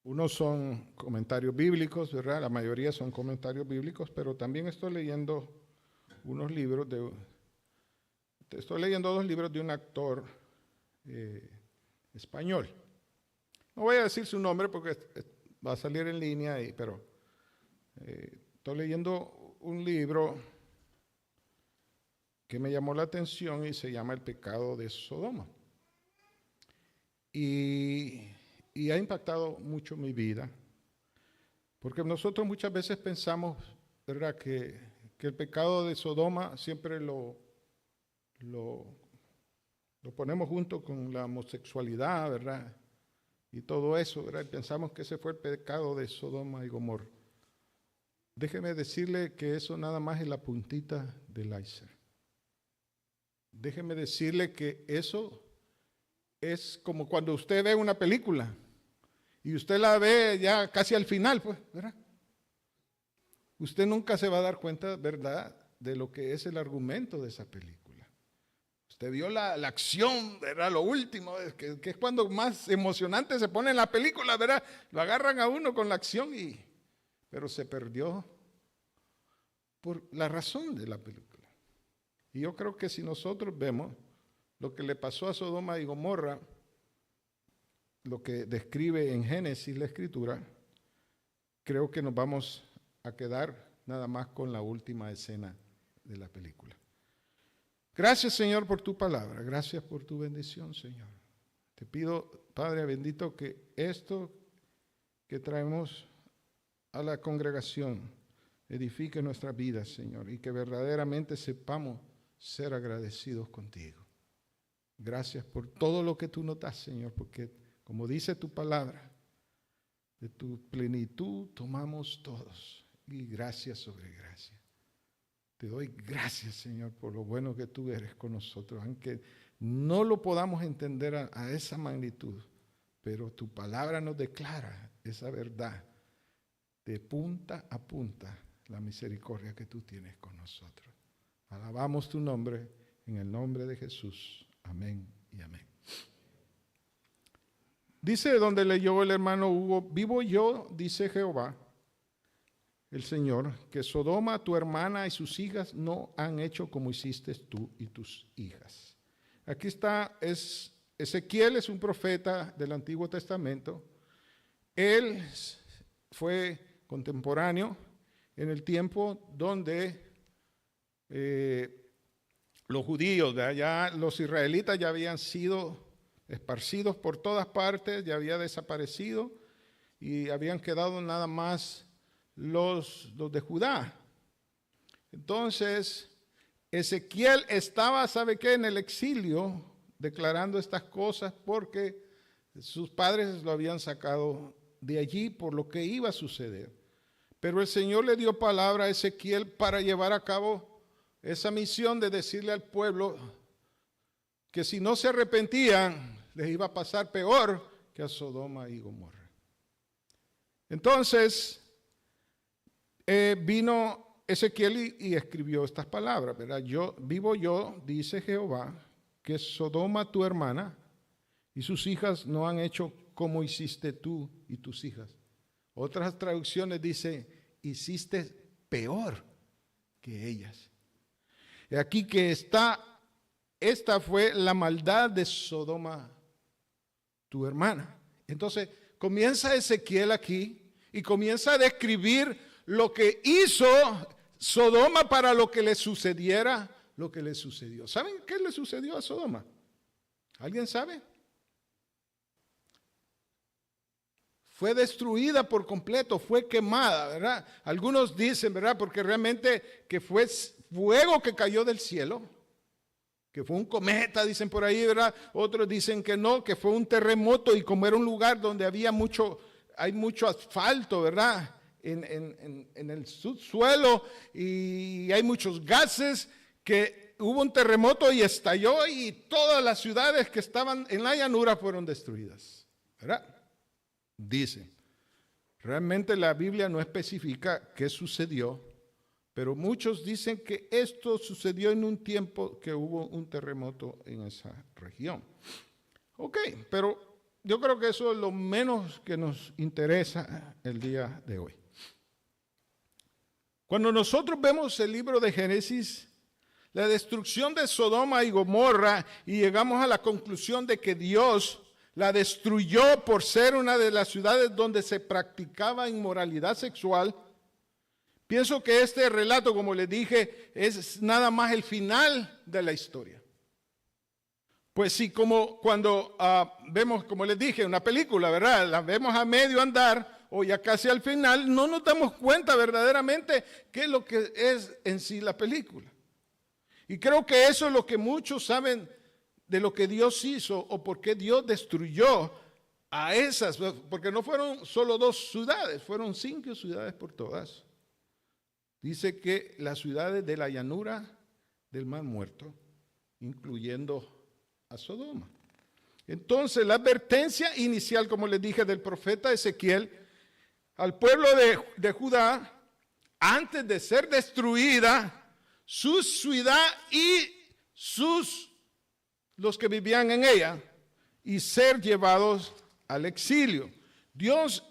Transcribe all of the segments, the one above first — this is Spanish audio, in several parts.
Unos son comentarios bíblicos, ¿verdad? La mayoría son comentarios bíblicos, pero también estoy leyendo estoy leyendo dos libros de un actor español. No voy a decir su nombre porque va a salir en línea, pero estoy leyendo un libro que me llamó la atención y se llama El pecado de Sodoma. Y ha impactado mucho mi vida, porque nosotros muchas veces pensamos, ¿verdad?, que el pecado de Sodoma siempre lo ponemos junto con la homosexualidad, ¿verdad?, y todo eso, ¿verdad? Y pensamos que ese fue el pecado de Sodoma y Gomorra. Déjeme decirle que eso nada más es la puntita del iceberg. Déjeme decirle que eso es como cuando usted ve una película y usted la ve ya casi al final, pues, ¿verdad? Usted nunca se va a dar cuenta, ¿verdad?, de lo que es el argumento de esa película. Usted vio la acción, ¿verdad?, lo último, que es cuando más emocionante se pone en la película, ¿verdad? Lo agarran a uno con la acción, pero se perdió por la razón de la película. Y yo creo que si nosotros vemos lo que le pasó a Sodoma y Gomorra, lo que describe en Génesis la Escritura, creo que nos vamos a quedar nada más con la última escena de la película. Gracias, Señor, por tu palabra. Gracias por tu bendición, Señor. Te pido, Padre bendito, que esto que traemos a la congregación edifique nuestras vidas, Señor, y que verdaderamente sepamos ser agradecidos contigo. Gracias por todo lo que tú nos das, Señor, porque como dice tu palabra, de tu plenitud tomamos todos, y gracias sobre gracia. Te doy gracias, Señor, por lo bueno que tú eres con nosotros, aunque no lo podamos entender a esa magnitud, pero tu palabra nos declara esa verdad de punta a punta, la misericordia que tú tienes con nosotros. Alabamos tu nombre, en el nombre de Jesús. Amén y amén. Dice donde leyó el hermano Hugo: vivo yo, dice Jehová, el Señor, que Sodoma, tu hermana y sus hijas no han hecho como hiciste tú y tus hijas. Aquí está, Ezequiel es un profeta del Antiguo Testamento. Él fue contemporáneo en el tiempo donde los judíos, ya los israelitas ya habían sido esparcidos por todas partes, ya había desaparecido y habían quedado nada más los de Judá. Entonces, Ezequiel estaba, ¿sabe qué?, en el exilio, declarando estas cosas porque sus padres lo habían sacado de allí por lo que iba a suceder. Pero el Señor le dio palabra a Ezequiel para llevar a cabo esa misión de decirle al pueblo que si no se arrepentían, les iba a pasar peor que a Sodoma y Gomorra. Entonces, vino Ezequiel y escribió estas palabras, ¿verdad? Vivo yo, dice Jehová, que Sodoma tu hermana y sus hijas no han hecho como hiciste tú y tus hijas. Otras traducciones dicen, hiciste peor que ellas. Y aquí que esta fue la maldad de Sodoma tu hermana. Entonces comienza Ezequiel aquí y comienza a describir lo que hizo Sodoma para lo que le sucediera, lo que le sucedió. ¿Saben qué le sucedió a Sodoma? ¿Alguien sabe? Fue destruida por completo, fue quemada, ¿verdad? Algunos dicen, ¿verdad?, porque realmente que fue fuego que cayó del cielo, que fue un cometa, dicen por ahí, ¿verdad? Otros dicen que no, que fue un terremoto, y como era un lugar donde hay mucho asfalto, ¿verdad?, en el subsuelo, y hay muchos gases, que hubo un terremoto y estalló y todas las ciudades que estaban en la llanura fueron destruidas, ¿verdad? Dice, realmente la Biblia no especifica qué sucedió, pero muchos dicen que esto sucedió en un tiempo que hubo un terremoto en esa región. Ok, pero yo creo que eso es lo menos que nos interesa el día de hoy. Cuando nosotros vemos el libro de Génesis, la destrucción de Sodoma y Gomorra, y llegamos a la conclusión de que Dios la destruyó por ser una de las ciudades donde se practicaba inmoralidad sexual, pienso que este relato, como les dije, es nada más el final de la historia. Pues sí, como cuando vemos, como les dije, una película, ¿verdad? La vemos a medio andar o ya casi al final, no nos damos cuenta verdaderamente qué es lo que es en sí la película. Y creo que eso es lo que muchos saben de lo que Dios hizo o por qué Dios destruyó a esas, porque no fueron solo 2 ciudades, fueron 5 ciudades por todas. Dice que las ciudades de la llanura del Mar Muerto, incluyendo a Sodoma. Entonces, la advertencia inicial, como les dije, del profeta Ezequiel al pueblo de Judá, antes de ser destruida, su ciudad y los que vivían en ella, y ser llevados al exilio. Dios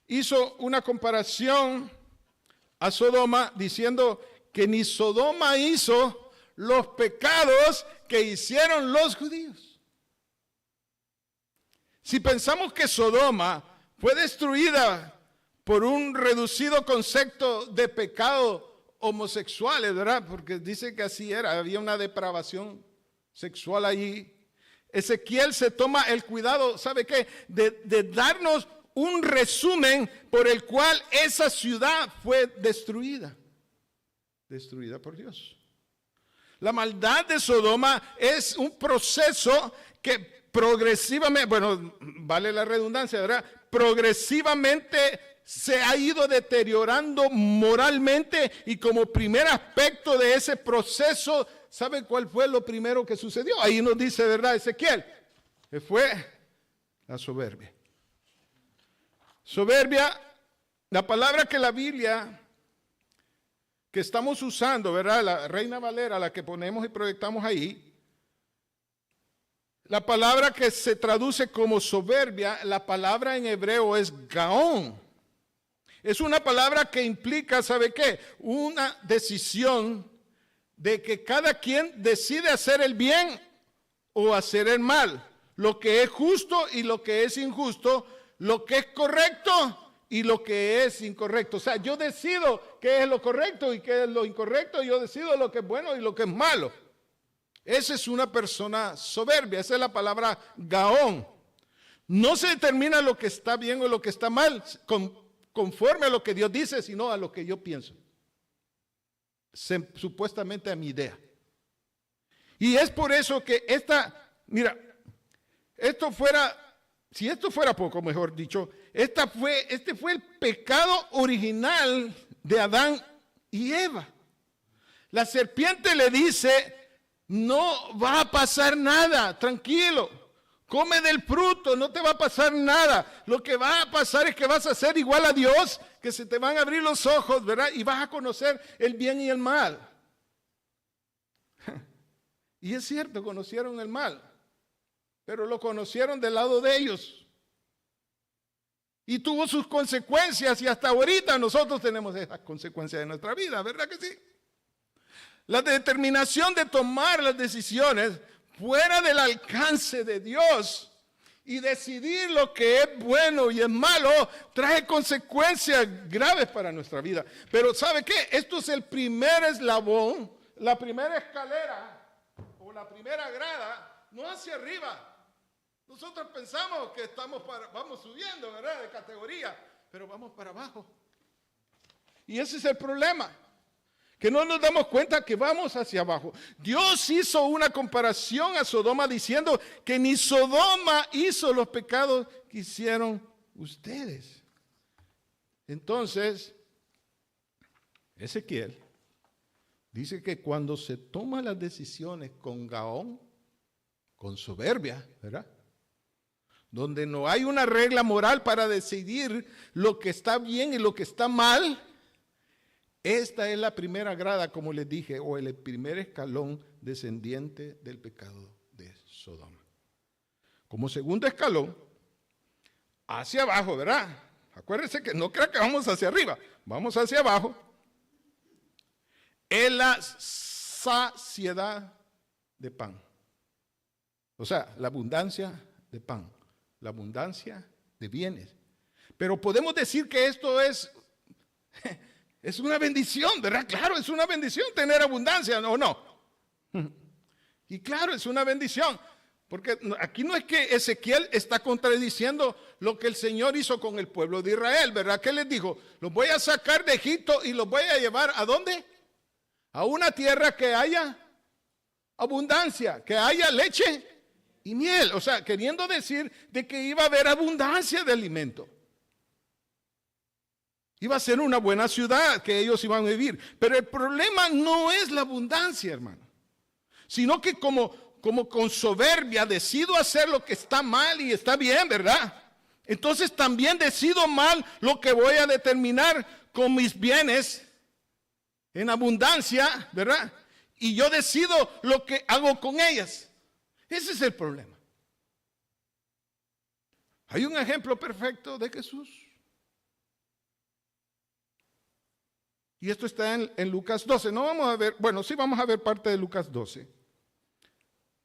hizo una comparación a Sodoma diciendo que ni Sodoma hizo los pecados que hicieron los judíos. Si pensamos que Sodoma fue destruida por un reducido concepto de pecado homosexuales, ¿verdad? Porque dice que así era, había una depravación sexual allí. Ezequiel se toma el cuidado, ¿sabe qué? De darnos un resumen por el cual esa ciudad fue destruida por Dios. La maldad de Sodoma es un proceso que progresivamente, bueno, vale la redundancia, ¿verdad? Progresivamente se ha ido deteriorando moralmente, y como primer aspecto de ese proceso, ¿sabe cuál fue lo primero que sucedió? Ahí nos dice, ¿verdad, Ezequiel? Que fue la soberbia. Soberbia, la palabra que la Biblia que estamos usando, ¿verdad? La Reina Valera, la que ponemos y proyectamos ahí, la palabra que se traduce como soberbia, la palabra en hebreo es gaón. Es una palabra que implica, ¿sabe qué? Una decisión de que cada quien decide hacer el bien o hacer el mal, lo que es justo y lo que es injusto, lo que es correcto y lo que es incorrecto. O sea, yo decido qué es lo correcto y qué es lo incorrecto, y yo decido lo que es bueno y lo que es malo. Esa es una persona soberbia, esa es la palabra gaón. No se determina lo que está bien o lo que está mal conforme a lo que Dios dice, sino a lo que yo pienso. Supuestamente a mi idea. Y es por eso que si esto fuera poco, mejor dicho, este fue el pecado original de Adán y Eva. La serpiente le dice: no va a pasar nada, tranquilo, come del fruto, no te va a pasar nada. Lo que va a pasar es que vas a ser igual a Dios, que se te van a abrir los ojos, ¿verdad? Y vas a conocer el bien y el mal. Y es cierto, conocieron el mal, pero lo conocieron del lado de ellos. Y tuvo sus consecuencias, y hasta ahorita nosotros tenemos esas consecuencias de nuestra vida, ¿verdad que sí? La determinación de tomar las decisiones fuera del alcance de Dios y decidir lo que es bueno y es malo trae consecuencias graves para nuestra vida. Pero ¿sabe qué? Esto es el primer eslabón, la primera escalera o la primera grada, no hacia arriba. Nosotros pensamos que vamos subiendo, ¿verdad?, de categoría, pero vamos para abajo. Y ese es el problema, que no nos damos cuenta que vamos hacia abajo. Dios hizo una comparación a Sodoma diciendo que ni Sodoma hizo los pecados que hicieron ustedes. Entonces, Ezequiel dice que cuando se toman las decisiones con gaón, con soberbia, ¿verdad?, donde no hay una regla moral para decidir lo que está bien y lo que está mal, esta es la primera grada, como les dije, o el primer escalón descendiente del pecado de Sodoma. Como segundo escalón, hacia abajo, ¿verdad? Acuérdense que no crea que vamos hacia arriba, vamos hacia abajo. Es la saciedad de pan. O sea, la abundancia de pan, la abundancia de bienes. Pero podemos decir que esto es una bendición, ¿verdad? Claro, es una bendición tener abundancia, ¿o no? Y claro, es una bendición. Porque aquí no es que Ezequiel está contradiciendo lo que el Señor hizo con el pueblo de Israel, ¿verdad? ¿Qué les dijo? Los voy a sacar de Egipto y los voy a llevar ¿a dónde? A una tierra que haya abundancia, que haya leche y miel. O sea, queriendo decir de que iba a haber abundancia de alimento. Iba a ser una buena ciudad que ellos iban a vivir. Pero el problema no es la abundancia, hermano. Sino que como con soberbia decido hacer lo que está mal y está bien, ¿verdad? Entonces también decido mal lo que voy a determinar con mis bienes en abundancia, ¿verdad? Y yo decido lo que hago con ellas. Ese es el problema. Hay un ejemplo perfecto de Jesús. Y esto está en Lucas 12. No vamos a ver, bueno, sí vamos a ver parte de Lucas 12.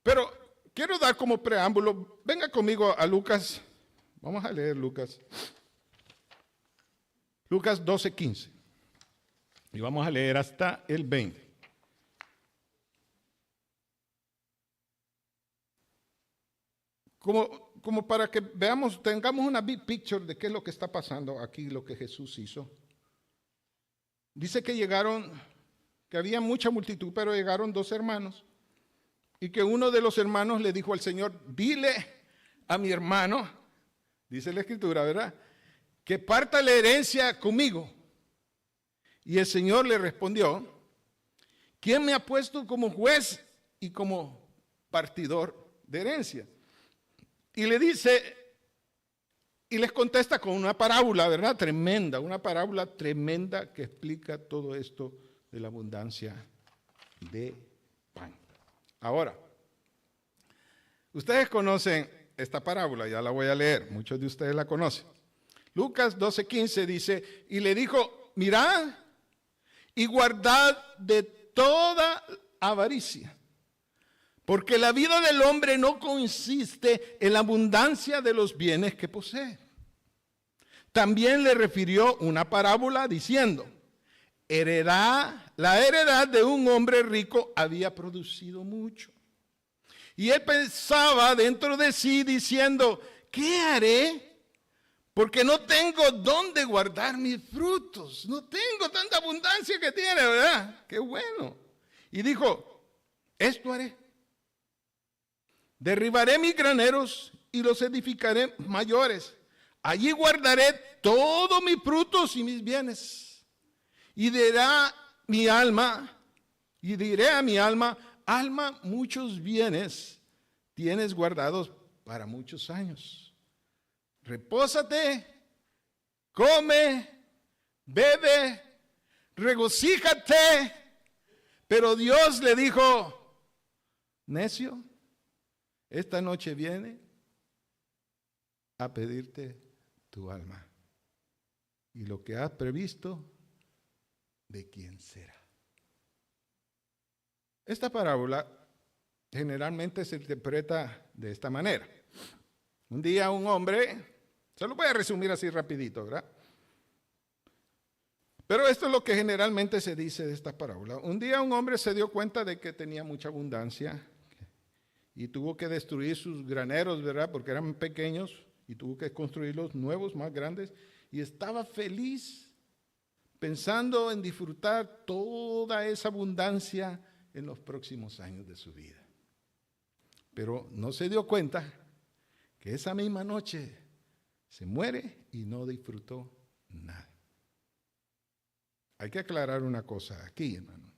Pero quiero dar como preámbulo, venga conmigo a Lucas, vamos a leer Lucas 12:15. Y vamos a leer hasta el 20. Como para que veamos, tengamos una big picture de qué es lo que está pasando aquí, lo que Jesús hizo. Dice que que había mucha multitud, pero llegaron 2 hermanos. Y que uno de los hermanos le dijo al Señor, dile a mi hermano, dice la Escritura, ¿verdad? Que parta la herencia conmigo. Y el Señor le respondió, ¿quién me ha puesto como juez y como partidor de herencia? Y le dice, y les contesta con una parábola, ¿verdad? Tremenda, una parábola tremenda que explica todo esto de la abundancia de pan. Ahora, ustedes conocen esta parábola, ya la voy a leer, muchos de ustedes la conocen. Lucas 12:15 dice, y le dijo, mirad y guardad de toda avaricia, porque la vida del hombre no consiste en la abundancia de los bienes que posee. También le refirió una parábola diciendo, la heredad de un hombre rico había producido mucho. Y él pensaba dentro de sí diciendo, ¿qué haré? Porque no tengo dónde guardar mis frutos. No tengo tanta abundancia que tiene, ¿verdad? Qué bueno. Y dijo, esto haré. Derribaré mis graneros y los edificaré mayores. Allí guardaré todos mis frutos y mis bienes. Y diré a mi alma, alma, muchos bienes tienes guardados para muchos años. Repósate, come, bebe, regocíjate. Pero Dios le dijo, necio, esta noche viene a pedirte tu alma. Y lo que has previsto, ¿de quién será? Esta parábola generalmente se interpreta de esta manera. Un día un hombre, se lo voy a resumir así rapidito, ¿verdad? Pero esto es lo que generalmente se dice de esta parábola. Un día un hombre se dio cuenta de que tenía mucha abundancia y tuvo que destruir sus graneros, ¿verdad? Porque eran pequeños y tuvo que construirlos nuevos, más grandes. Y estaba feliz pensando en disfrutar toda esa abundancia en los próximos años de su vida. Pero no se dio cuenta que esa misma noche se muere y no disfrutó nada. Hay que aclarar una cosa aquí, hermano,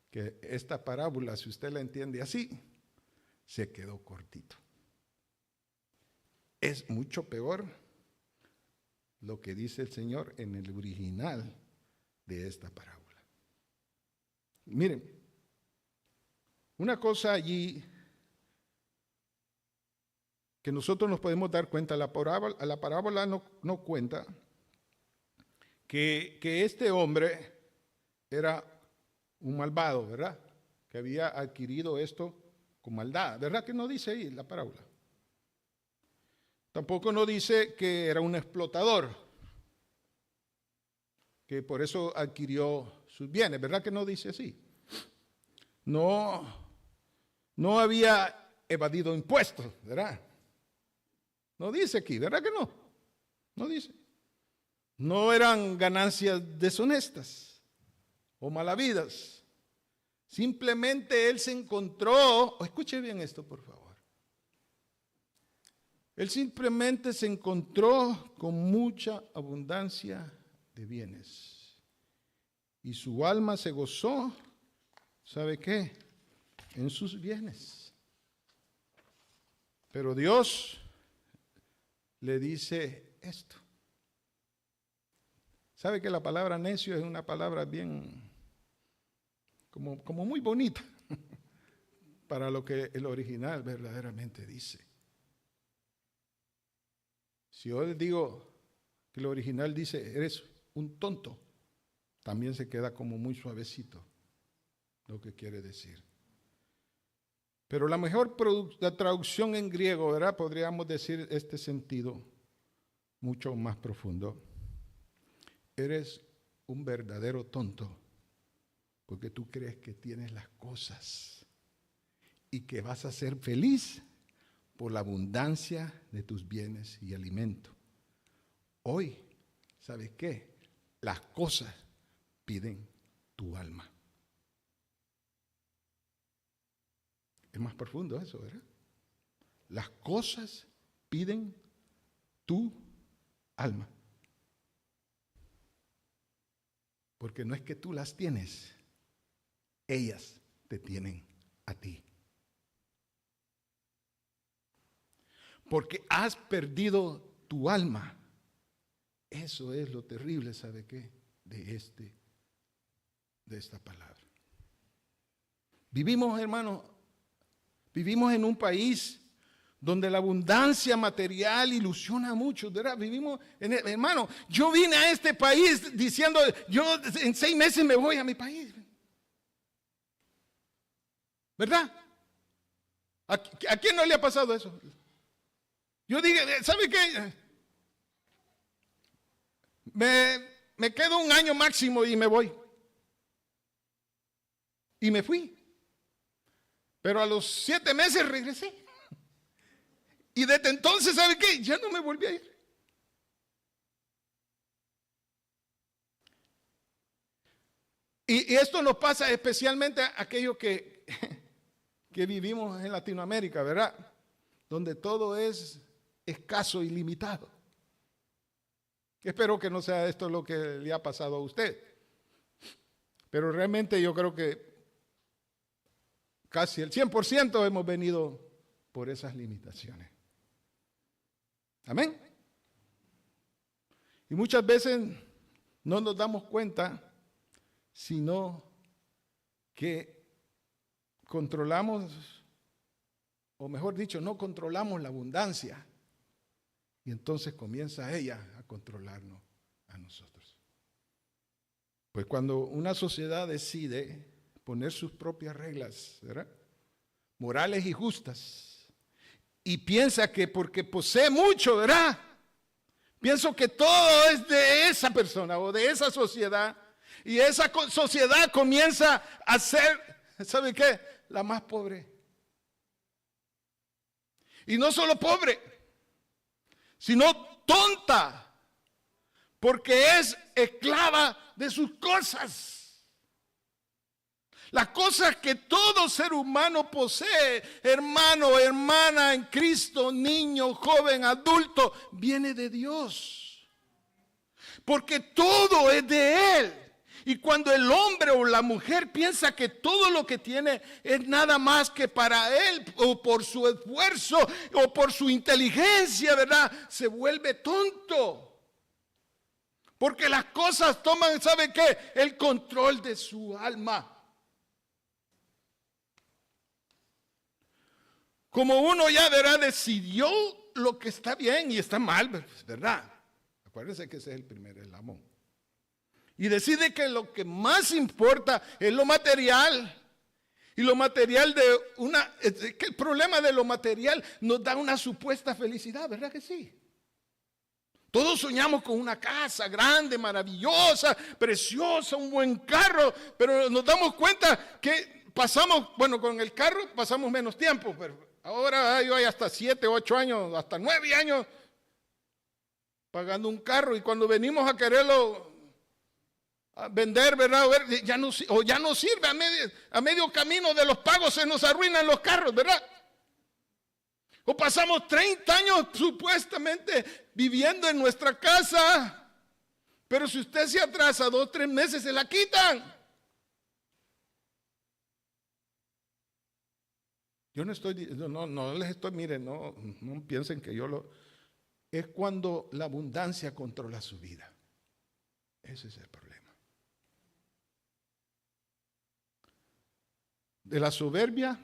que esta parábola, si usted la entiende así, se quedó cortito. Es mucho peor lo que dice el Señor en el original de esta parábola. Miren, una cosa allí que nosotros nos podemos dar cuenta, la parábola no cuenta que este hombre era un malvado, ¿verdad? Que había adquirido esto con maldad. ¿Verdad que no dice ahí la parábola? Tampoco no dice que era un explotador, que por eso adquirió sus bienes. ¿Verdad que no dice así? No había evadido impuestos, ¿verdad? No dice aquí, ¿verdad que no? No dice. No eran ganancias deshonestas o malavidas. Simplemente él se encontró, escuche bien esto por favor. Él simplemente se encontró con mucha abundancia de bienes. Y su alma se gozó, ¿sabe qué? En sus bienes. Pero Dios le dice esto. ¿Sabe que la palabra necio es una palabra bien, como muy bonita para lo que el original verdaderamente dice? Si yo les digo que el original dice, eres un tonto, también se queda como muy suavecito lo que quiere decir. Pero la mejor la traducción en griego, ¿verdad? Podríamos decir este sentido mucho más profundo. Eres un verdadero tonto porque tú crees que tienes las cosas y que vas a ser feliz por la abundancia de tus bienes y alimento. Hoy, ¿sabes qué? Las cosas piden tu alma. Es más profundo eso, ¿verdad? Las cosas piden tu alma. Porque no es que tú las tienes, ellas te tienen a ti. Porque has perdido tu alma. Eso es lo terrible, ¿sabe qué? De esta palabra. Vivimos, hermano, en un país donde la abundancia material ilusiona a muchos, ¿verdad? Hermano, yo vine a este país diciendo, yo en 6 meses me voy a mi país. ¿Verdad? ¿A quién no le ha pasado eso? Yo dije, ¿sabe qué? Me quedo 1 año máximo y me voy. Y me fui. Pero a los 7 meses regresé. Y desde entonces, ¿sabe qué? Ya no me volví a ir. Y esto nos pasa especialmente a aquellos que vivimos en Latinoamérica, ¿verdad? Donde todo es escaso y limitado. Espero que no sea esto lo que le ha pasado a usted. Pero realmente yo creo que casi el 100% hemos venido por esas limitaciones. Amén. Y muchas veces no nos damos cuenta, sino que controlamos, o mejor dicho, no controlamos la abundancia. Y entonces comienza ella a controlarnos a nosotros. Pues cuando una sociedad decide poner sus propias reglas, ¿verdad? Morales y justas, y piensa que porque posee mucho, ¿verdad? Pienso que todo es de esa persona o de esa sociedad, y esa sociedad comienza a ser, ¿sabe qué? La más pobre. Y no solo pobre, sino tonta, porque es esclava de sus cosas. Las cosas que todo ser humano posee, hermano, hermana en Cristo, niño, joven, adulto, viene de Dios. Porque todo es de Él. Y cuando el hombre o la mujer piensa que todo lo que tiene es nada más que para él, o por su esfuerzo, o por su inteligencia, ¿verdad? Se vuelve tonto. Porque las cosas toman, ¿sabe qué? El control de su alma. como uno ya verá, decidió lo que está bien y está mal, ¿verdad? Acuérdense que ese es el primer eslabón. Y decide que lo que más importa es lo material. Y lo material que el problema de lo material nos da una supuesta felicidad, ¿verdad que sí? Todos soñamos con una casa grande, maravillosa, preciosa, un buen carro, pero nos damos cuenta que con el carro pasamos menos tiempo, pero ahora hay hasta 7, 8 años, hasta 9 años pagando un carro, y cuando venimos a quererlo a vender, ¿verdad? Ya no sirve, a medio camino de los pagos se nos arruinan los carros, ¿verdad? O pasamos 30 años supuestamente viviendo en nuestra casa, pero si usted se atrasa 2, 3 meses se la quitan. Yo no les estoy, miren, no piensen que es cuando la abundancia controla su vida. Ese es el problema. De la soberbia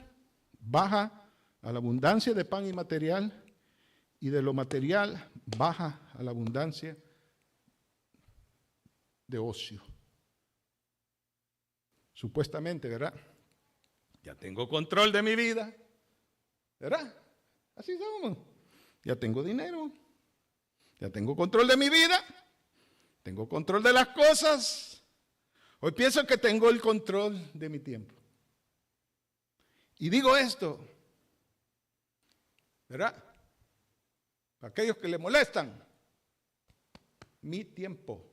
baja a la abundancia de pan y material, y de lo material baja a la abundancia de ocio. Supuestamente, ¿verdad? Ya tengo control de mi vida, ¿verdad? Así somos. Ya tengo dinero, ya tengo control de mi vida, tengo control de las cosas. Hoy pienso que tengo el control de mi tiempo. Y digo esto, ¿verdad? Para aquellos que le molestan, mi tiempo,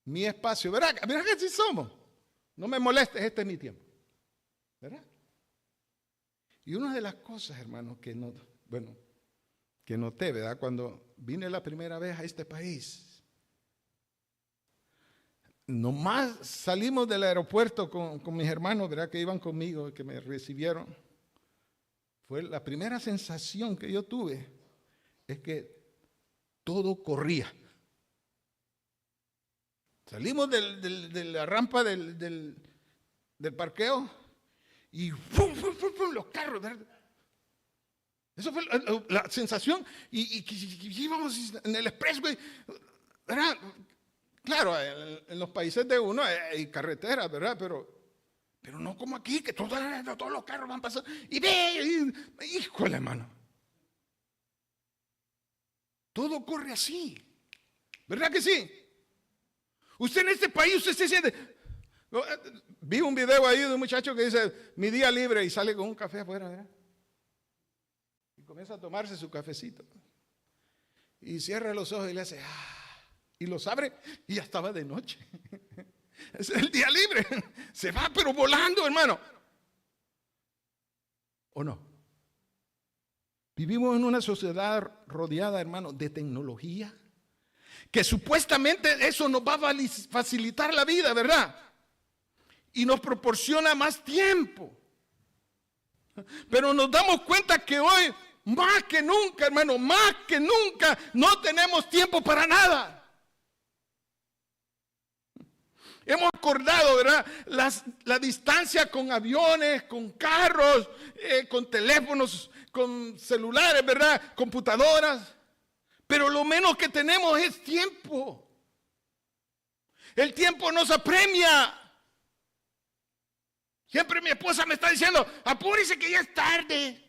mi espacio, ¿verdad? ¿Verdad que así somos? No me molestes, este es mi tiempo, ¿verdad? Y una de las cosas, hermanos, que noté, ¿verdad? Cuando vine la primera vez a este país, nomás salimos del aeropuerto con mis hermanos, ¿verdad? Que iban conmigo, que me recibieron. Fue la primera sensación que yo tuve, es que todo corría. Salimos de la rampa del parqueo y ¡fum, fum, fum, fum! Los carros, ¿verdad? Eso fue la sensación. Y íbamos en el expressway, ¿verdad? Claro, en los países de uno hay carreteras, ¿verdad? Pero no como aquí, que todos los carros van pasando. Híjole, hermano. Todo corre así. ¿Verdad que sí? Usted en este país, usted se siente... Vi un video ahí de un muchacho que dice, mi día libre, y sale con un café afuera, ¿verdad? Y comienza a tomarse su cafecito. Y cierra los ojos y le hace... Y los abre y ya estaba de noche. Es el día libre. Se va pero volando, hermano. ¿O no? Vivimos en una sociedad rodeada, hermano, de tecnología, que supuestamente eso nos va a facilitar la vida, ¿verdad? Y nos proporciona más tiempo. Pero nos damos cuenta que hoy, más que nunca, hermano, más que nunca, no tenemos tiempo para nada. Hemos acordado, ¿verdad? La distancia con aviones, con carros, con teléfonos, con celulares, ¿verdad? Computadoras. Pero lo menos que tenemos es tiempo. El tiempo nos apremia. Siempre mi esposa me está diciendo, apúrese que ya es tarde.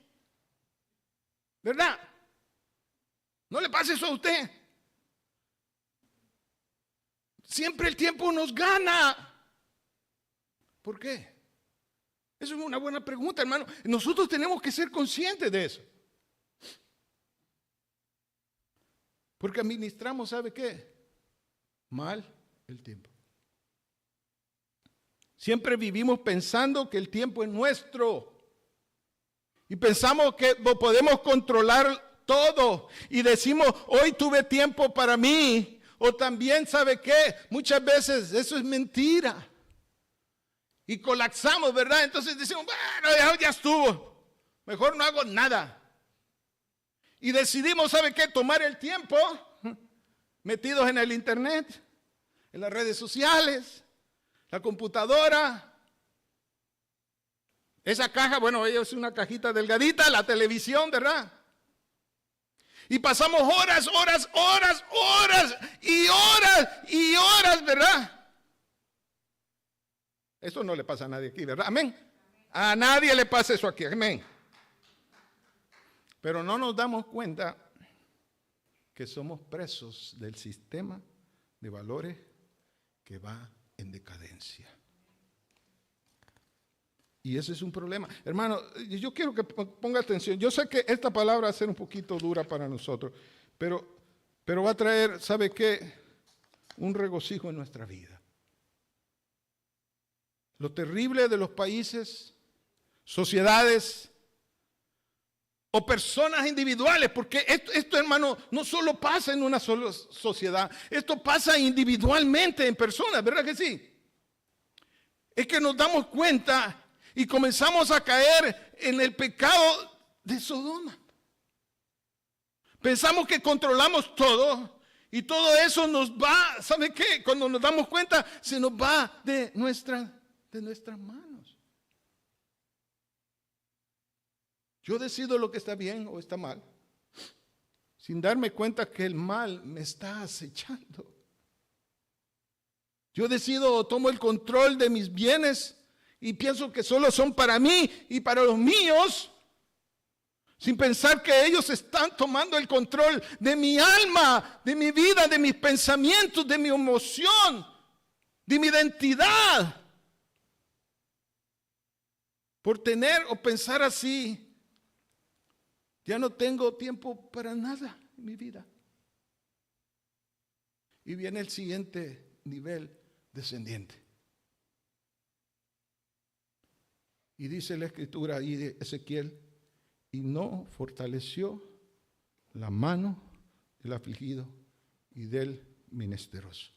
¿Verdad? No le pase eso a usted. Siempre el tiempo nos gana. ¿Por qué? Eso es una buena pregunta, hermano. Nosotros tenemos que ser conscientes de eso. Porque administramos, ¿sabe qué? Mal el tiempo. Siempre vivimos pensando que el tiempo es nuestro. Y pensamos que lo podemos controlar todo. Y decimos, hoy tuve tiempo para mí. O también, ¿sabe qué? Muchas veces eso es mentira. Y colapsamos, ¿verdad? Entonces decimos, bueno, ya estuvo. Mejor no hago nada. Y decidimos, ¿sabe qué? Tomar el tiempo metidos en el internet, en las redes sociales, la computadora, Esa caja, bueno, ella es una cajita delgadita, la televisión, ¿verdad? Y pasamos horas y horas, ¿verdad? Eso no le pasa a nadie aquí, ¿verdad? Amén. A nadie le pasa eso aquí, amén. Pero no nos damos cuenta que somos presos del sistema de valores que va en decadencia. Y ese es un problema. Hermano, yo quiero que ponga atención. Yo sé que esta palabra va a ser un poquito dura para nosotros, pero va a traer, ¿sabe qué? Un regocijo en nuestra vida. Lo terrible de los países, sociedades o personas individuales, porque esto, hermano, no solo pasa en una sola sociedad, esto pasa individualmente en personas, ¿verdad que sí? Es que nos damos cuenta y comenzamos a caer en el pecado de Sodoma. Pensamos que controlamos todo y todo eso nos va, ¿sabe qué? Cuando nos damos cuenta, se nos va de nuestras manos. Yo decido lo que está bien o está mal, sin darme cuenta que el mal me está acechando. Yo decido o tomo el control de mis bienes y pienso que solo son para mí y para los míos, sin pensar que ellos están tomando el control de mi alma, de mi vida, de mis pensamientos, de mi emoción, de mi identidad. Por tener o pensar así, ya no tengo tiempo para nada en mi vida. Y viene el siguiente nivel descendiente. Y dice la escritura ahí de Ezequiel, y no fortaleció la mano del afligido y del menesteroso.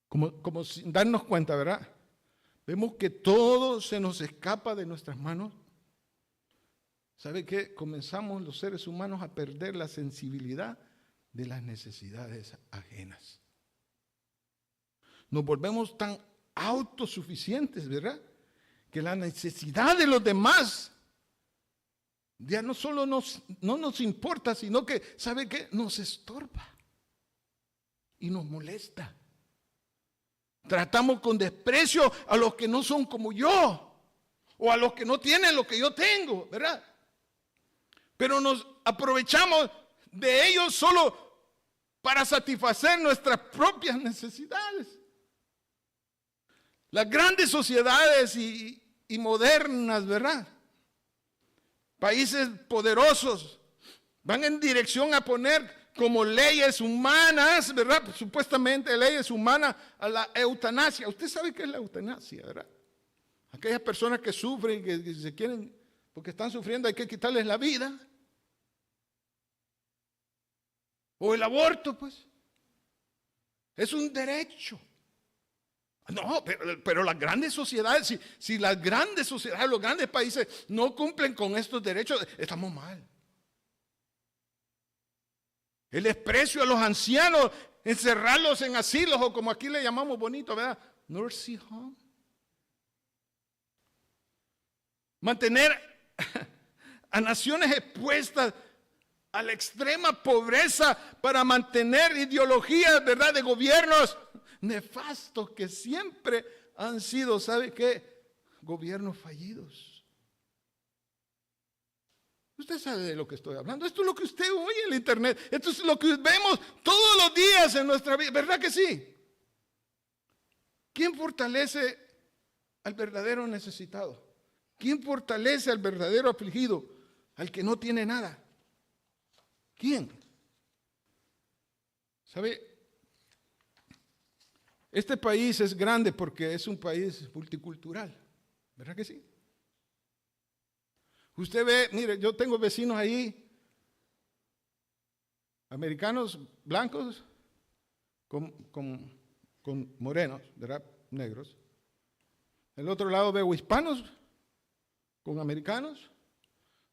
Como sin darnos cuenta, ¿verdad? Vemos que todo se nos escapa de nuestras manos. ¿Sabe qué? Comenzamos los seres humanos a perder la sensibilidad de las necesidades ajenas. Nos volvemos tan autosuficientes, ¿verdad? Que la necesidad de los demás ya no solo no nos importa, sino que, ¿sabe qué? Nos estorba y nos molesta. Tratamos con desprecio a los que no son como yo o a los que no tienen lo que yo tengo, ¿verdad? Pero nos aprovechamos de ellos solo para satisfacer nuestras propias necesidades. Las grandes sociedades y modernas, ¿verdad? Países poderosos van en dirección a poner como leyes humanas, ¿verdad? Supuestamente leyes humanas a la eutanasia. Usted sabe qué es la eutanasia, ¿verdad? Aquellas personas que sufren, que se quieren, porque están sufriendo, hay que quitarles la vida. O el aborto, pues. Es un derecho. No, pero las grandes sociedades, si las grandes sociedades, los grandes países no cumplen con estos derechos, estamos mal. El desprecio a los ancianos, encerrarlos en asilos o como aquí le llamamos bonito, ¿verdad? Nursing home. Mantener a naciones expuestas a la extrema pobreza para mantener ideologías, ¿verdad?, de gobiernos nefastos que siempre han sido, ¿sabe qué? Gobiernos fallidos. Usted sabe de lo que estoy hablando. Esto es lo que usted oye en el internet. Esto es lo que vemos todos los días en nuestra vida. ¿Verdad que sí? ¿Quién fortalece al verdadero necesitado? ¿Quién fortalece al verdadero afligido? Al que no tiene nada. ¿Quién? ¿Sabe? Este país es grande porque es un país multicultural. ¿Verdad que sí? Usted ve, mire, yo tengo vecinos ahí, americanos blancos con morenos, ¿verdad? Negros. Del otro lado veo hispanos con americanos.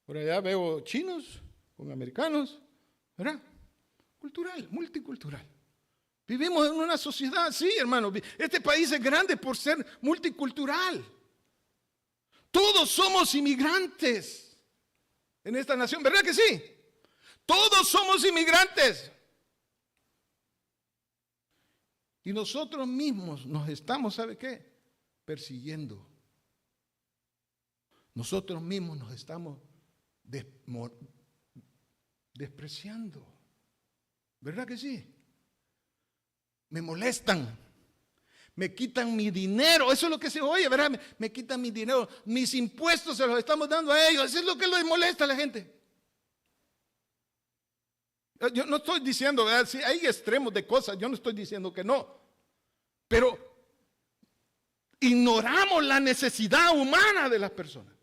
Por allá veo chinos con americanos, ¿verdad? Cultural, multicultural. Vivimos en una sociedad así, hermano. Este país es grande por ser multicultural. Todos somos inmigrantes en esta nación, ¿verdad que sí? Todos somos inmigrantes. Y nosotros mismos nos estamos, ¿sabe qué? Persiguiendo. Nosotros mismos nos estamos despreciando. ¿Verdad que sí? Me molestan. Me quitan mi dinero. Eso es lo que se oye, ¿verdad? Me quitan mi dinero. Mis impuestos se los estamos dando a ellos. Eso es lo que les molesta a la gente. Yo no estoy diciendo, ¿verdad? Si hay extremos de cosas, yo no estoy diciendo que no. Pero ignoramos la necesidad humana de las personas.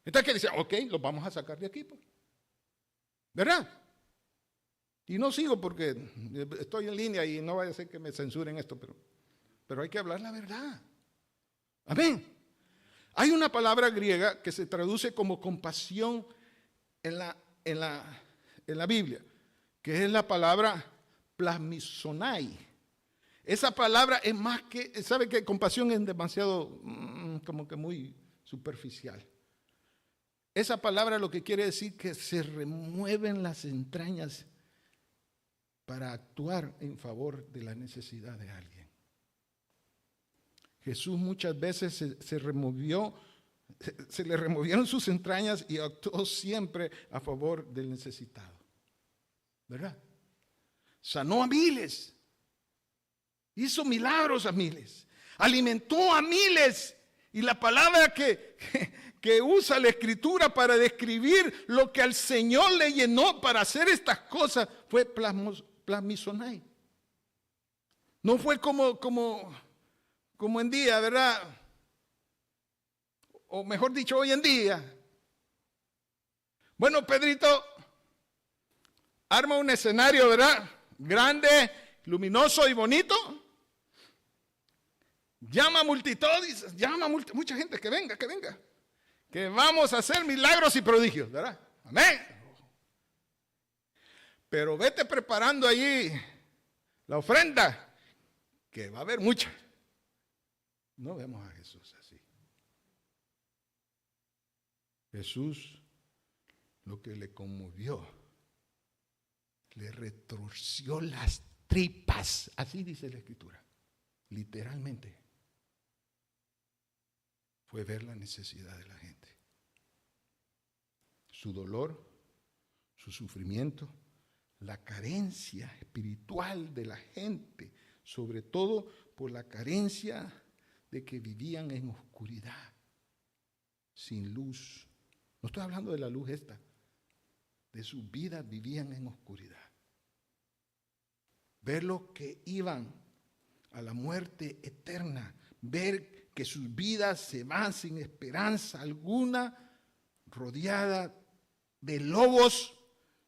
Entonces, ¿qué dice? Ok, los vamos a sacar de aquí, pues. ¿Verdad? Y no sigo porque estoy en línea y no vaya a ser que me censuren esto, pero hay que hablar la verdad. Amén. Hay una palabra griega que se traduce como compasión en la Biblia, que es la palabra plasmisonai. Esa palabra es más que, ¿sabe qué? Compasión es demasiado, como que muy superficial. Esa palabra lo que quiere decir que se remueven las entrañas para actuar en favor de la necesidad de alguien. Jesús muchas veces se le removieron sus entrañas y actuó siempre a favor del necesitado. ¿Verdad? Sanó a miles, hizo milagros a miles, alimentó a miles. Y la palabra que usa la Escritura para describir lo que al Señor le llenó para hacer estas cosas fue plasmisonai. No fue como en día, ¿verdad? O mejor dicho, hoy en día. Bueno, Pedrito, arma un escenario, ¿verdad? Grande, luminoso y bonito. Llama a multitudes, mucha gente que venga, que vamos a hacer milagros y prodigios, ¿verdad? Amén. Pero vete preparando allí la ofrenda, que va a haber mucha. No vemos a Jesús así. Jesús, lo que le conmovió, le retorció las tripas, así dice la Escritura, literalmente. Fue ver la necesidad de la gente. Su dolor, su sufrimiento, la carencia espiritual de la gente, sobre todo por la carencia de que vivían en oscuridad, sin luz. No estoy hablando de la luz esta, de sus vidas vivían en oscuridad. Ver los que iban a la muerte eterna, ver que sus vidas se van sin esperanza alguna, rodeada de lobos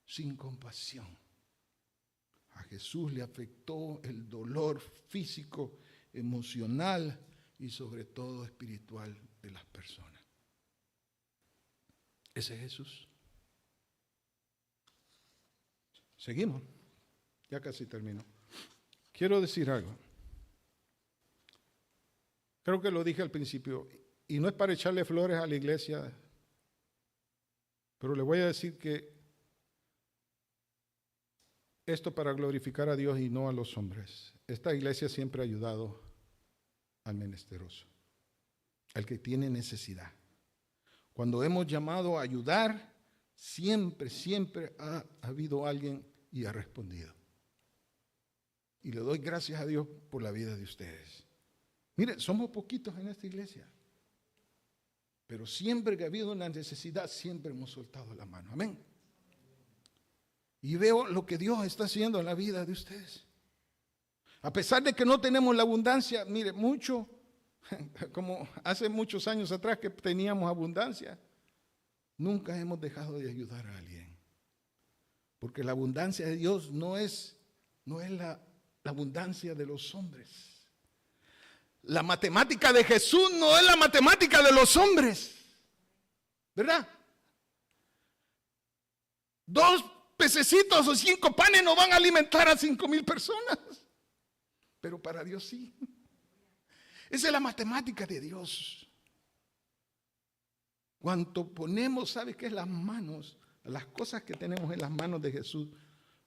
sin compasión. A Jesús le afectó el dolor físico, emocional y sobre todo espiritual de las personas. Ese es Jesús. Seguimos. Ya casi termino. Quiero decir algo. Creo que lo dije al principio, y no es para echarle flores a la iglesia, pero le voy a decir que esto para glorificar a Dios y no a los hombres. Esta iglesia siempre ha ayudado al menesteroso, al que tiene necesidad. Cuando hemos llamado a ayudar, siempre ha habido alguien y ha respondido. Y le doy gracias a Dios por la vida de ustedes. Mire, somos poquitos en esta iglesia, pero siempre que ha habido una necesidad, siempre hemos soltado la mano. Amén. Y veo lo que Dios está haciendo en la vida de ustedes. A pesar de que no tenemos la abundancia, mire, mucho, como hace muchos años atrás que teníamos abundancia, nunca hemos dejado de ayudar a alguien. Porque la abundancia de Dios no es la abundancia de los hombres. La matemática de Jesús no es la matemática de los hombres, ¿verdad? 2 pececitos o 5 panes no van a alimentar a 5,000 personas, pero para Dios sí. Esa es la matemática de Dios. Cuando ponemos, ¿sabe qué es las manos? Las cosas que tenemos en las manos de Jesús,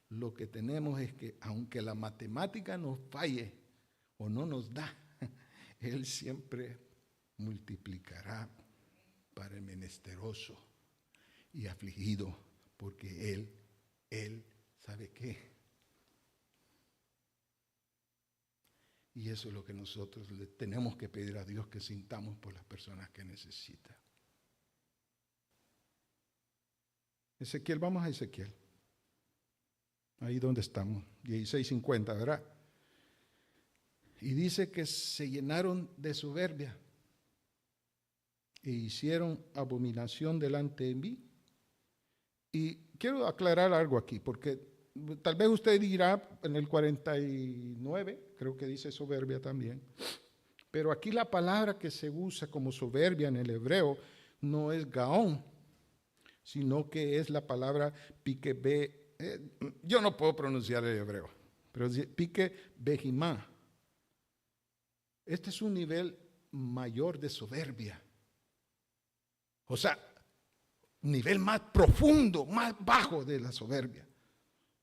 lo que tenemos es que aunque la matemática nos falle o no nos da, Él siempre multiplicará para el menesteroso y afligido, porque Él, ¿sabe qué? Y eso es lo que nosotros le tenemos que pedir a Dios, que sintamos por las personas que necesitan. Ezequiel, vamos a Ezequiel. Ahí donde estamos, 16:50, ¿verdad? Y dice que se llenaron de soberbia e hicieron abominación delante de mí. Y quiero aclarar algo aquí, porque tal vez usted dirá en el 49, creo que dice soberbia también, pero aquí la palabra que se usa como soberbia en el hebreo no es gaón, sino que es la palabra pique. Yo no puedo pronunciar el hebreo, pero pique behimá. Este es un nivel mayor de soberbia. O sea, nivel más profundo, más bajo de la soberbia.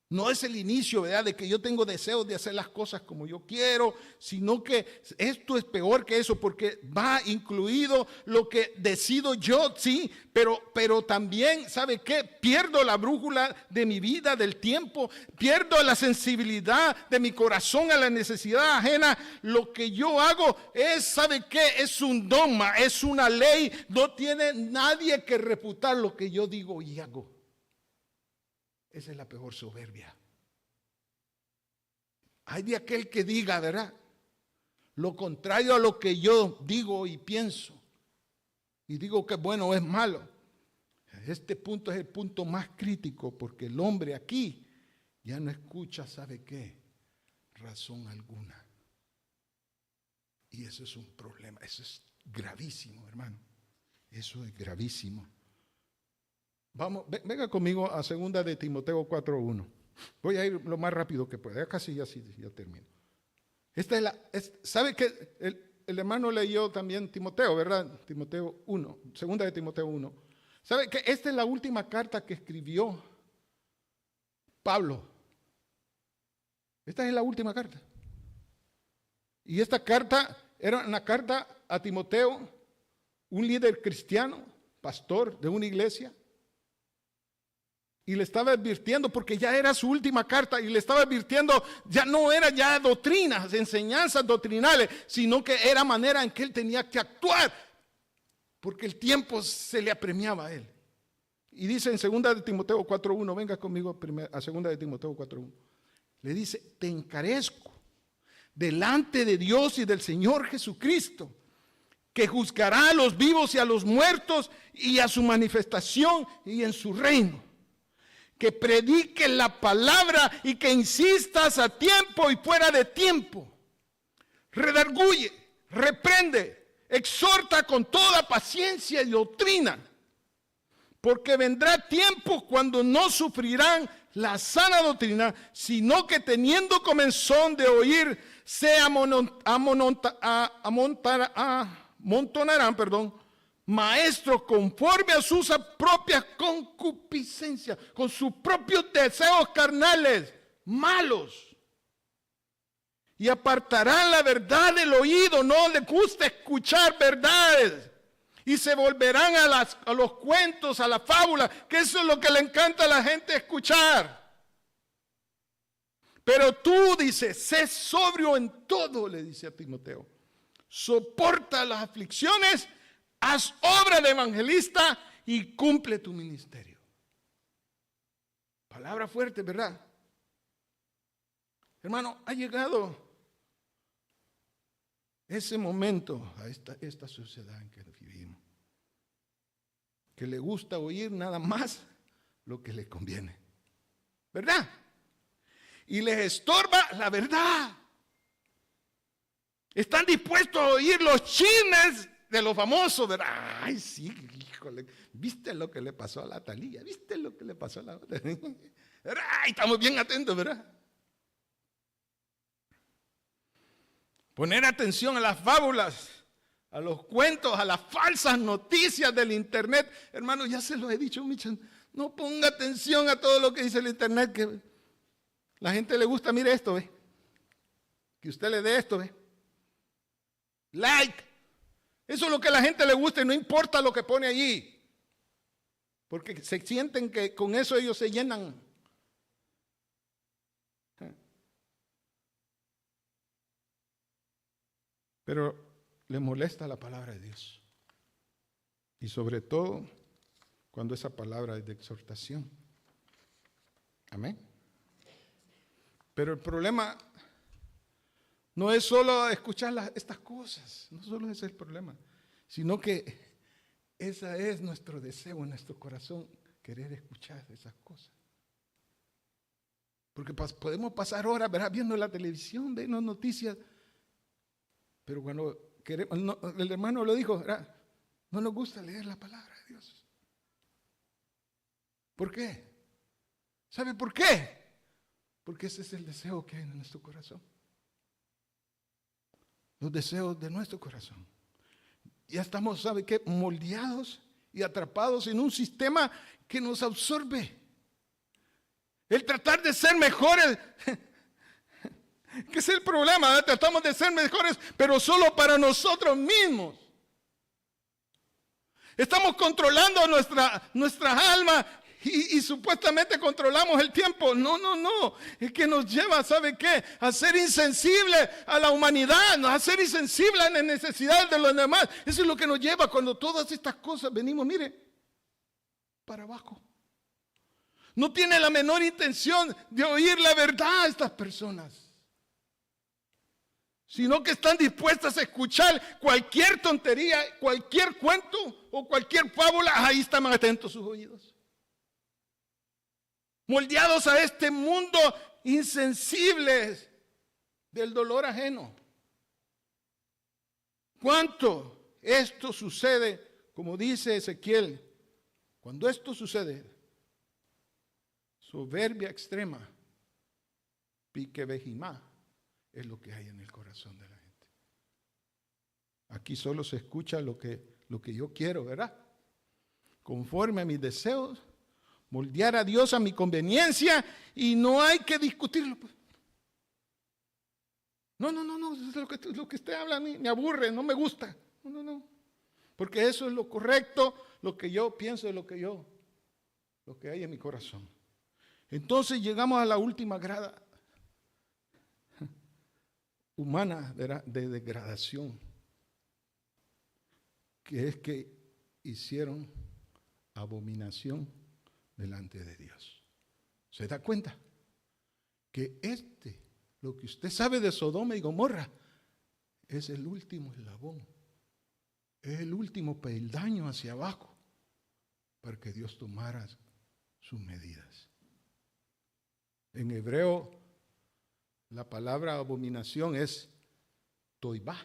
No es el inicio, ¿verdad?, de que yo tengo deseos de hacer las cosas como yo quiero, sino que esto es peor que eso, porque va incluido lo que decido yo, sí, pero también, ¿sabe qué? Pierdo la brújula de mi vida, del tiempo, pierdo la sensibilidad de mi corazón a la necesidad ajena. Lo que yo hago es, ¿sabe qué? Es un dogma, es una ley, no tiene nadie que refutar lo que yo digo y hago. Esa es la peor soberbia. Hay de aquel que diga, ¿verdad?, lo contrario a lo que yo digo y pienso. Y digo que bueno o es malo. Este punto es el punto más crítico, porque el hombre aquí ya no escucha, ¿sabe qué? Razón alguna. Y eso es un problema. Eso es gravísimo, hermano. Eso es gravísimo. Vamos, venga conmigo a 2 de Timoteo 4:1. Voy a ir lo más rápido que pueda. Ya casi ya termino. ¿Sabe que el hermano leyó también Timoteo, verdad? Timoteo 1, 2 de Timoteo 1. ¿Sabe que esta es la última carta que escribió Pablo? Esta es la última carta. Y esta carta era una carta a Timoteo, un líder cristiano, pastor de una iglesia. Y le estaba advirtiendo, porque ya era su última carta, y le estaba advirtiendo, ya no era ya doctrinas, enseñanzas doctrinales, sino que era manera en que él tenía que actuar, porque el tiempo se le apremiaba a él. Y dice en 2 de Timoteo 4:1, venga conmigo a 2 de Timoteo 4:1. Le dice, te encarezco delante de Dios y del Señor Jesucristo, que juzgará a los vivos y a los muertos, y a su manifestación y en su reino. Que predique la palabra y que insistas a tiempo y fuera de tiempo. Redarguye, reprende, exhorta con toda paciencia y doctrina. Porque vendrá tiempo cuando no sufrirán la sana doctrina, sino que teniendo comezón de oír, se amontonarán, maestros conforme a sus propias concupiscencias, con sus propios deseos carnales malos, y apartarán la verdad del oído. No les gusta escuchar verdades, y se volverán a los cuentos, a la fábula, que eso es lo que le encanta a la gente escuchar. Pero tú, dice, sé sobrio en todo, le dice a Timoteo, soporta las aflicciones, haz obra de evangelista y cumple tu ministerio. Palabra fuerte, ¿verdad? Hermano, ha llegado ese momento a esta sociedad en que vivimos, que le gusta oír nada más lo que le conviene, ¿verdad? Y les estorba la verdad. Están dispuestos a oír los chismes de los famosos, ¿verdad? Ay, sí, híjole, ¿viste lo que le pasó a la Talía? ¿Viste lo que le pasó a la otra? Ay, estamos bien atentos, ¿verdad? Poner atención a las fábulas, a los cuentos, a las falsas noticias del internet. Hermano, ya se lo he dicho mucho. No ponga atención a todo lo que dice el internet, que la gente le gusta. Mire esto, ¿ve? Que usted le dé esto, ¿ve? Like. Eso es lo que a la gente le gusta y no importa lo que pone allí. Porque se sienten que con eso ellos se llenan. Pero le molesta la palabra de Dios. Y sobre todo cuando esa palabra es de exhortación. Amén. Pero el problema no es solo escuchar estas cosas, no solo ese es el problema, sino que ese es nuestro deseo en nuestro corazón, querer escuchar esas cosas. Porque podemos pasar horas, ¿verdad?, viendo la televisión, viendo noticias, pero cuando queremos, el hermano lo dijo, ¿verdad?, no nos gusta leer la palabra de Dios. ¿Por qué? ¿Sabe por qué? Porque ese es el deseo que hay en nuestro corazón. Los deseos de nuestro corazón. Ya estamos, ¿sabe qué?, moldeados y atrapados en un sistema que nos absorbe. El tratar de ser mejores, que es el problema, ¿eh? Tratamos de ser mejores, pero solo para nosotros mismos. Estamos controlando nuestra alma y supuestamente controlamos el tiempo. No. Es que nos lleva, ¿sabe qué?, a ser insensible a la humanidad, a ser insensible a las necesidades de los demás. Eso es lo que nos lleva cuando todas estas cosas venimos, mire, para abajo. No tiene la menor intención de oír la verdad a estas personas, sino que están dispuestas a escuchar cualquier tontería, cualquier cuento o cualquier fábula. Ahí están atentos sus oídos. Moldeados a este mundo, insensibles del dolor ajeno. ¿Cuánto esto sucede? Como dice Ezequiel, cuando esto sucede, soberbia extrema, pique vejimá, es lo que hay en el corazón de la gente. Aquí solo se escucha lo que yo quiero, ¿verdad? Conforme a mis deseos, moldear a Dios a mi conveniencia y no hay que discutirlo. No, lo que usted habla a mí me aburre, no me gusta. No. Porque eso es lo correcto, lo que yo pienso es lo que hay en mi corazón. Entonces llegamos a la última grada humana de degradación, que es que hicieron abominación delante de Dios. ¿Se da cuenta? Que lo que usted sabe de Sodoma y Gomorra, es el último eslabón, es el último peldaño hacia abajo para que Dios tomara sus medidas. En hebreo, la palabra abominación es toibá,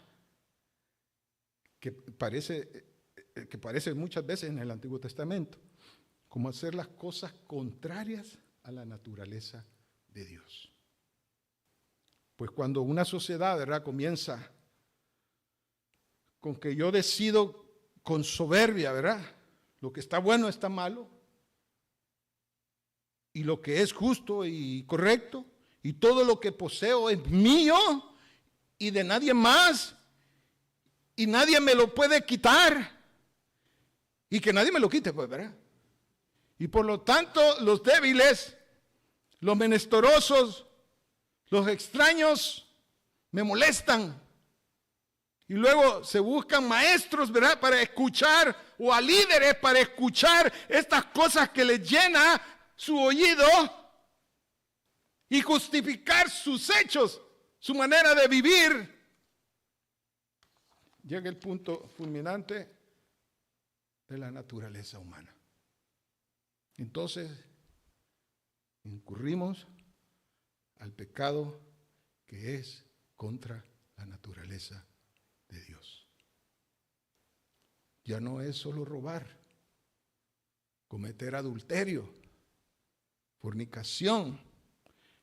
que aparece muchas veces en el Antiguo Testamento, como hacer las cosas contrarias a la naturaleza de Dios. Pues cuando una sociedad, ¿verdad?, comienza con que yo decido con soberbia, ¿verdad?, lo que está bueno está malo, y lo que es justo y correcto, y todo lo que poseo es mío y de nadie más, y nadie me lo puede quitar, y que nadie me lo quite, pues, ¿verdad? Y por lo tanto, los débiles, los menesterosos, los extraños me molestan. Y luego se buscan maestros, ¿verdad?, para escuchar, o a líderes para escuchar estas cosas que les llena su oído y justificar sus hechos, su manera de vivir. Llega el punto fulminante de la naturaleza humana. Entonces, incurrimos al pecado que es contra la naturaleza de Dios. Ya no es solo robar, cometer adulterio, fornicación.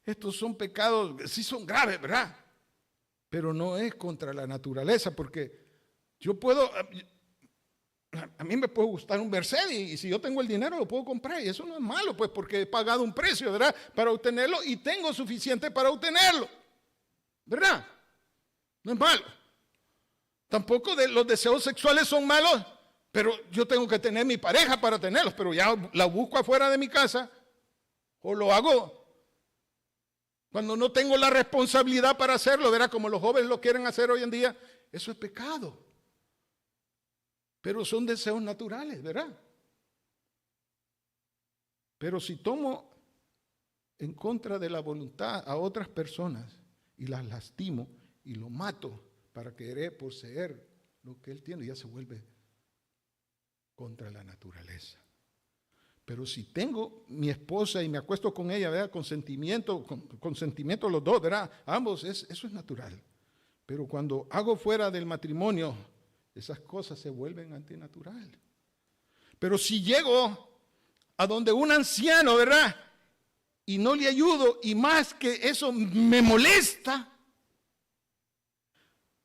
Estos son pecados, sí son graves, ¿verdad? pero no es contra la naturaleza, porque yo puedo, a mí me puede gustar un Mercedes y si yo tengo el dinero lo puedo comprar y eso no es malo, pues porque he pagado un precio, ¿verdad? Para obtenerlo y tengo suficiente para obtenerlo, ¿verdad? No es malo. Tampoco los deseos sexuales son malos, pero yo tengo que tener mi pareja para tenerlos, pero ya la busco afuera de mi casa o lo hago cuando no tengo la responsabilidad para hacerlo, ¿verdad? Como los jóvenes lo quieren hacer hoy en día, eso es pecado. Pero son deseos naturales, ¿verdad? Pero si tomo en contra de la voluntad a otras personas y las lastimo y lo mato para querer poseer lo que él tiene, ya se vuelve contra la naturaleza. Pero si tengo mi esposa y me acuesto con ella, ¿verdad? Con sentimiento los dos, ¿verdad? Ambos, eso es natural. Pero cuando hago fuera del matrimonio, esas cosas se vuelven antinatural. Pero si llego a donde un anciano, ¿verdad? Y no le ayudo, y más que eso me molesta,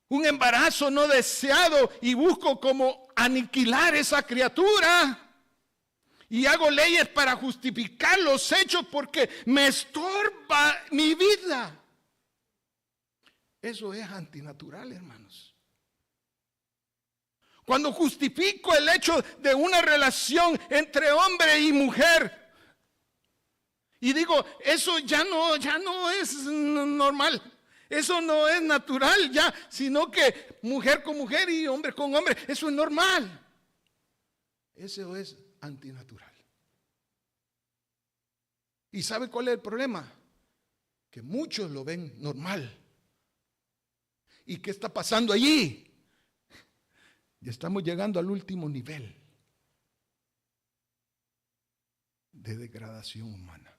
un embarazo no deseado y busco como aniquilar esa criatura. Y hago leyes para justificar los hechos porque me estorba mi vida. Eso es antinatural, hermanos. Cuando justifico el hecho de una relación entre hombre y mujer y digo, eso ya no es normal. Eso no es natural ya, sino que mujer con mujer y hombre con hombre, eso es normal. Eso es antinatural. ¿Y sabe cuál es el problema? Que muchos lo ven normal. ¿Y qué está pasando allí? Ya estamos llegando al último nivel de degradación humana.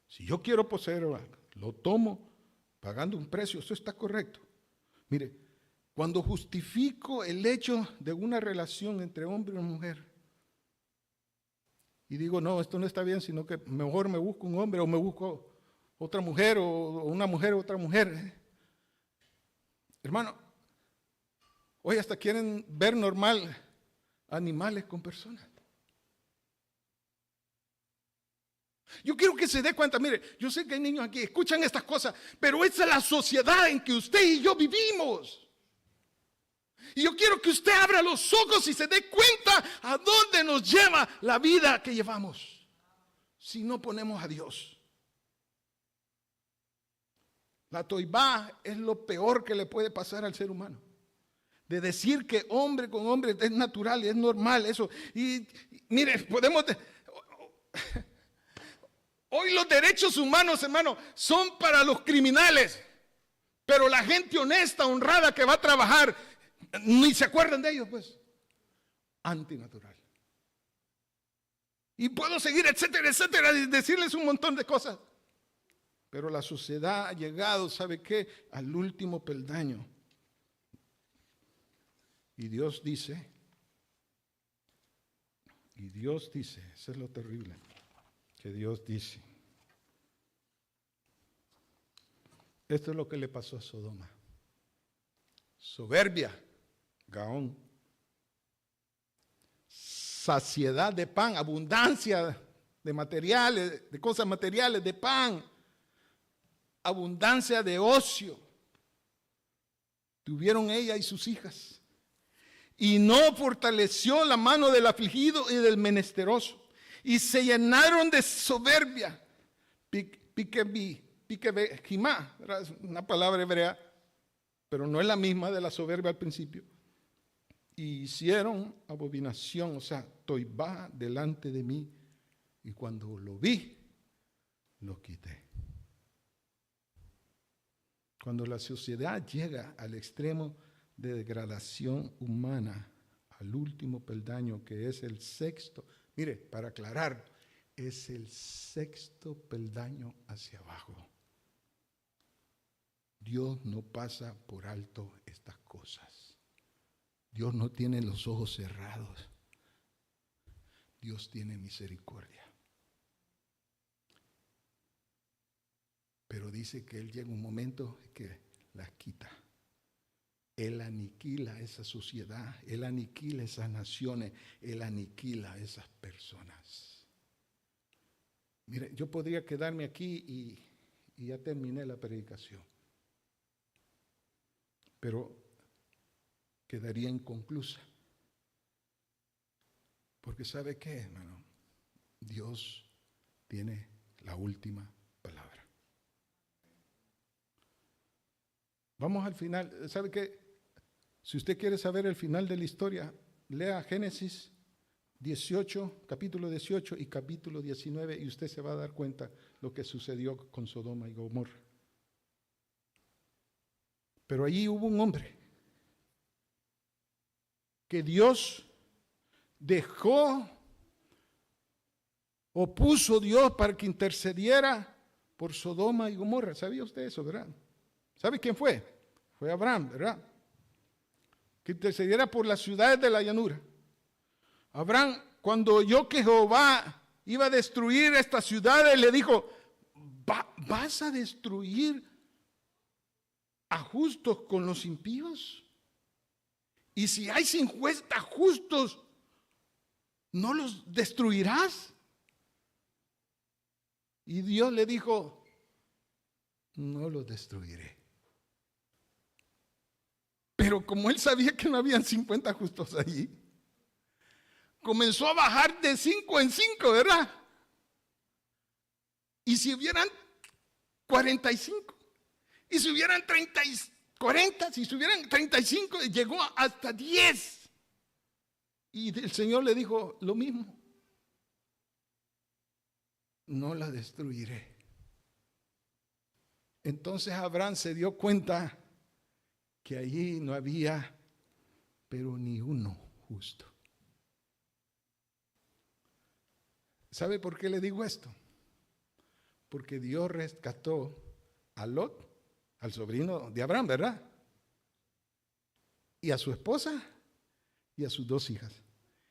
Si yo quiero poseer algo, lo tomo pagando un precio, eso está correcto. Mire, cuando justifico el hecho de una relación entre hombre y mujer y digo, no, esto no está bien, sino que mejor me busco un hombre o me busco otra mujer o una mujer otra mujer. Hermano, hoy hasta quieren ver normal animales con personas. Yo quiero que se dé cuenta, mire, yo sé que hay niños aquí, escuchan estas cosas, pero esa es la sociedad en que usted y yo vivimos. Y yo quiero que usted abra los ojos y se dé cuenta a dónde nos lleva la vida que llevamos si no ponemos a Dios. La toibá es lo peor que le puede pasar al ser humano. De decir que hombre con hombre es natural y es normal eso. Y mire, hoy los derechos humanos, hermano, son para los criminales. Pero la gente honesta, honrada que va a trabajar, ni se acuerdan de ellos, pues. Antinatural. Y puedo seguir, etcétera, etcétera, y decirles un montón de cosas. Pero la sociedad ha llegado, ¿sabe qué? Al último peldaño. Y Dios dice, eso es lo terrible, que Dios dice. Esto es lo que le pasó a Sodoma. Soberbia, Gaón. Saciedad de pan, abundancia de materiales, de cosas materiales, de pan. Abundancia de ocio. Tuvieron ella y sus hijas. Y no fortaleció la mano del afligido y del menesteroso. Y se llenaron de soberbia. Piquebejimá, es una palabra hebrea, pero no es la misma de la soberbia al principio. Y hicieron abominación, o sea, toibá delante de mí. Y cuando lo vi, lo quité. Cuando la sociedad llega al extremo de degradación humana, al último peldaño que es el sexto, mire, para aclarar, es el sexto peldaño hacia abajo. Dios no pasa por alto estas cosas. Dios no tiene los ojos cerrados. Dios tiene misericordia. Pero dice que Él llega un momento que las quita. Él aniquila esa sociedad, Él aniquila esas naciones, Él aniquila esas personas. Mire, yo podría quedarme aquí y ya terminé la predicación. Pero quedaría inconclusa. Porque ¿sabe qué, hermano? Dios tiene la última palabra. Vamos al final. ¿Sabe qué? Si usted quiere saber el final de la historia, lea Génesis 18, capítulo 18 y capítulo 19 y usted se va a dar cuenta lo que sucedió con Sodoma y Gomorra. Pero allí hubo un hombre que Dios dejó o puso Dios para que intercediera por Sodoma y Gomorra. ¿Sabía usted eso, verdad? ¿Sabe quién fue? Fue Abraham, ¿verdad? Que intercediera por las ciudades de la llanura. Abraham, cuando oyó que Jehová iba a destruir estas ciudades, le dijo, ¿vas a destruir a justos con los impíos? Y si hay 50 justos, ¿no los destruirás? Y Dios le dijo, no los destruiré. Pero como él sabía que no habían 50 justos allí, comenzó a bajar de 5 en 5, ¿verdad? Y si hubieran 45, y si hubieran 40, si hubieran 35, llegó hasta 10. Y el Señor le dijo lo mismo. No la destruiré. Entonces Abraham se dio cuenta que allí no había, pero ni uno justo. ¿Sabe por qué le digo esto? Porque Dios rescató a Lot, al sobrino de Abraham, ¿verdad? Y a su esposa y a sus 2 hijas.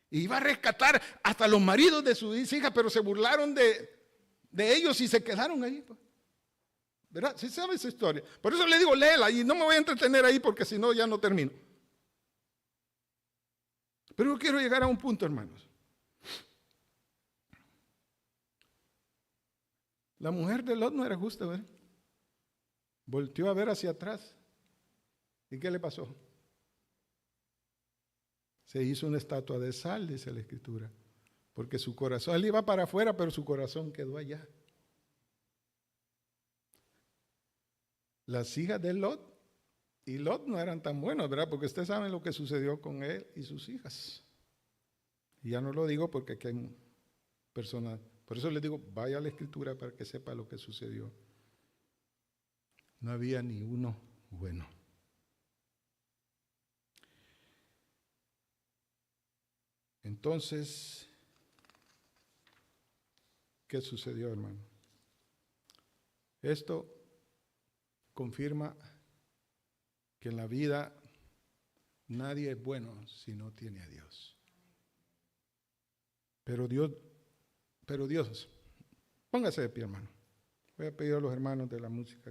Y iba a rescatar hasta los maridos de sus hijas, pero se burlaron de ellos y se quedaron ahí. ¿Verdad? ¿Sí sabe esa historia? Por eso le digo, léela y no me voy a entretener ahí porque si no ya no termino. Pero yo quiero llegar a un punto, hermanos. La mujer de Lot no era justa, ¿verdad? Volteó a ver hacia atrás. ¿Y qué le pasó? Se hizo una estatua de sal, dice la Escritura. Porque su corazón, él iba para afuera, pero su corazón quedó allá. Las hijas de Lot y Lot no eran tan buenos, ¿verdad? Porque ustedes saben lo que sucedió con él y sus hijas. Y ya no lo digo porque aquí hay personas. Por eso les digo, vaya a la Escritura para que sepa lo que sucedió. No había ni uno bueno. Entonces, ¿qué sucedió, hermano? Esto confirma que en la vida nadie es bueno si no tiene a Dios. Pero Dios, póngase de pie, hermano. Voy a pedir a los hermanos de la música que